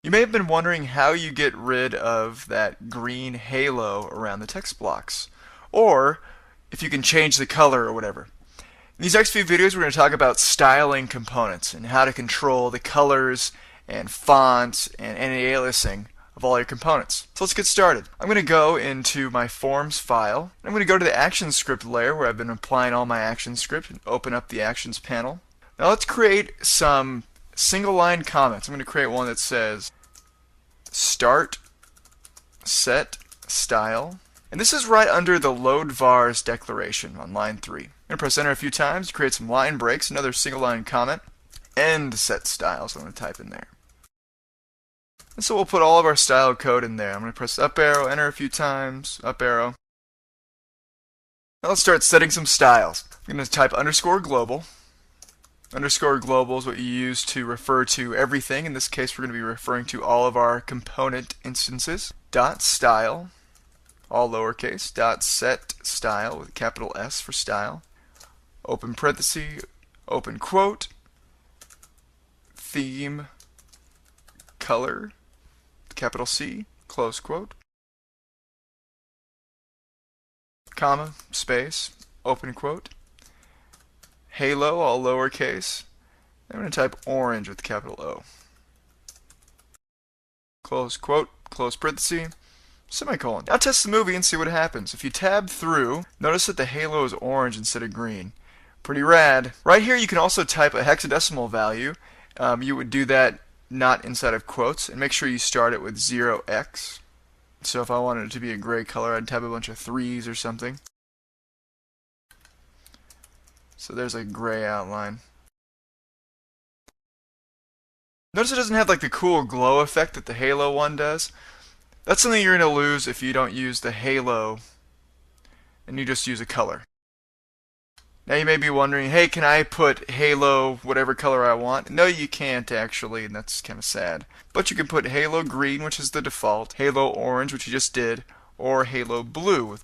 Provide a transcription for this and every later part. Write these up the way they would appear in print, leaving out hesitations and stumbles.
You may have been wondering how you get rid of that green halo around the text blocks, or if you can change the color or whatever. In these next few videos, we're going to talk about styling components and how to control the colors and fonts and anti-aliasing of all your components. So let's get started. I'm going to go into my forms file. I'm going to go to the ActionScript layer where I've been applying all my ActionScript and open up the Actions panel. Now let's create some single line comments. I'm going to create one that says start set style. And this is right under the load vars declaration on line 3. I'm going to press enter a few times to create some line breaks, another single line comment, end set style, so I'm going to type in there. And so we'll put all of our style code in there. I'm going to press up arrow, enter a few times, up arrow. Now let's start setting some styles. I'm going to type underscore global. Underscore global is what you use to refer to everything. In this case, we're going to be referring to all of our component instances. Dot style, all lowercase. Dot set style with a capital S for style. Open parenthesis, open quote. Theme color, capital C, close quote. Comma, space, open quote. Halo, all lowercase. I'm going to type orange with capital O. Close quote, close parenthesis, semicolon. Now test the movie and see what happens. If you tab through, notice that the halo is orange instead of green. Pretty rad. Right here you can also type a hexadecimal value. You would do that not inside of quotes, and make sure you start it with 0x. So if I wanted it to be a gray color, I'd type a bunch of 3s or something. So there's a gray outline. Notice it doesn't have like the cool glow effect that the halo one does. That's something you're going to lose if you don't use the halo and you just use a color. Now you may be wondering, hey, can I put halo whatever color I want? No, you can't actually, and that's kind of sad. But you can put halo green, which is the default, halo orange, which you just did, or halo blue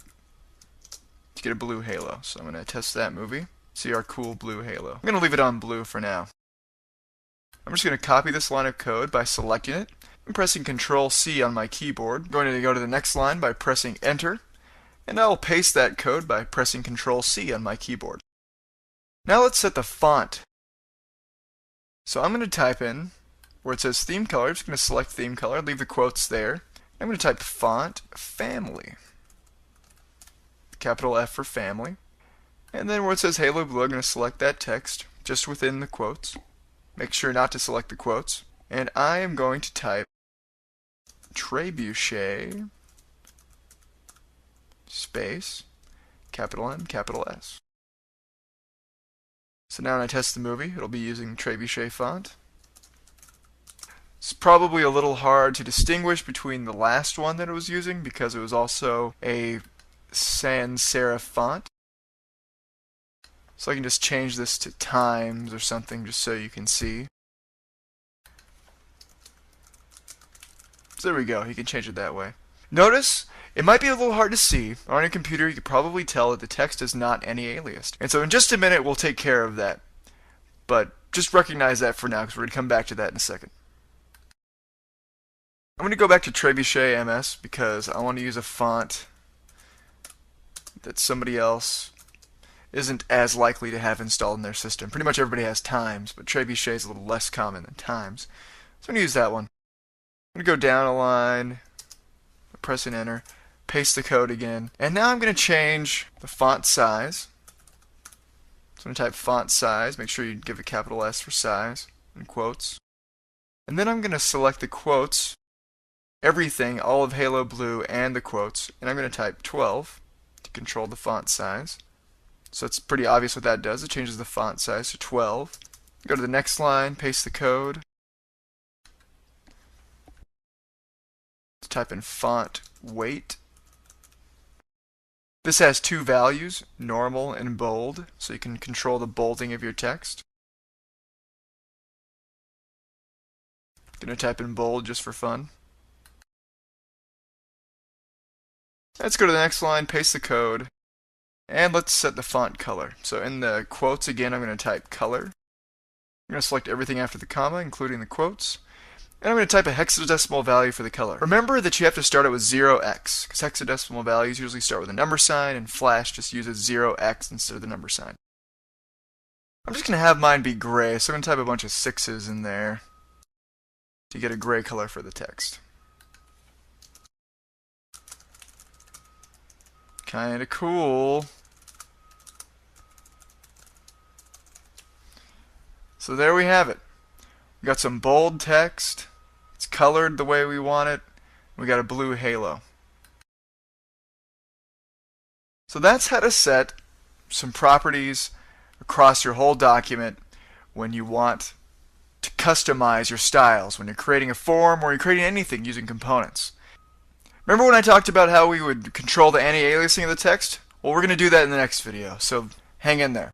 to get a blue halo. So I'm going to test that movie. See our cool blue halo. I'm going to leave it on blue for now. I'm just going to copy this line of code by selecting it and pressing Control C on my keyboard. I'm going to go to the next line by pressing Enter, and I'll paste that code by pressing Control C on my keyboard. Now let's set the font. So I'm going to type in where it says theme color. I'm just going to select theme color, leave the quotes there. I'm going to type font family. Capital F for family. And then where it says Halo Blue, I'm going to select that text just within the quotes. Make sure not to select the quotes. And I am going to type Trebuchet space capital M, capital S. So now when I test the movie, it'll be using Trebuchet font. It's probably a little hard to distinguish between the last one that it was using because it was also a sans serif font. So I can just change this to Times or something just so you can see. So there we go, you can change it that way. Notice, it might be a little hard to see. On your computer, you can probably tell that the text is not anti-aliased. And so in just a minute, we'll take care of that. But just recognize that for now, because we're going to come back to that in a second. I'm going to go back to Trebuchet MS, because I want to use a font that somebody else isn't as likely to have installed in their system. Pretty much everybody has Times, but Trebuchet is a little less common than Times. So I'm going to use that one. I'm going to go down a line, pressing enter, paste the code again, and now I'm going to change the font size. So I'm going to type font size, make sure you give a capital S for size, in quotes. And then I'm going to select the quotes, everything, all of Halo Blue and the quotes, and I'm going to type 12 to control the font size. So it's pretty obvious what that does. It changes the font size to 12. Go to the next line, paste the code. Type in font weight. This has two values, normal and bold, so you can control the bolding of your text. I'm going to type in bold just for fun. Let's go to the next line, paste the code, and let's set the font color. So in the quotes again, I'm going to type color. I'm going to select everything after the comma, including the quotes. And I'm going to type a hexadecimal value for the color. Remember that you have to start it with 0x, because hexadecimal values usually start with a number sign, and Flash just uses 0x instead of the number sign. I'm just going to have mine be gray, so I'm going to type a bunch of 6s in there to get a gray color for the text. Kinda cool. So there we have it. We got some bold text. It's colored the way we want it. We got a blue halo. So that's how to set some properties across your whole document when you want to customize your styles, when you're creating a form or you're creating anything using components. Remember when I talked about how we would control the anti-aliasing of the text? Well, we're going to do that in the next video, so hang in there.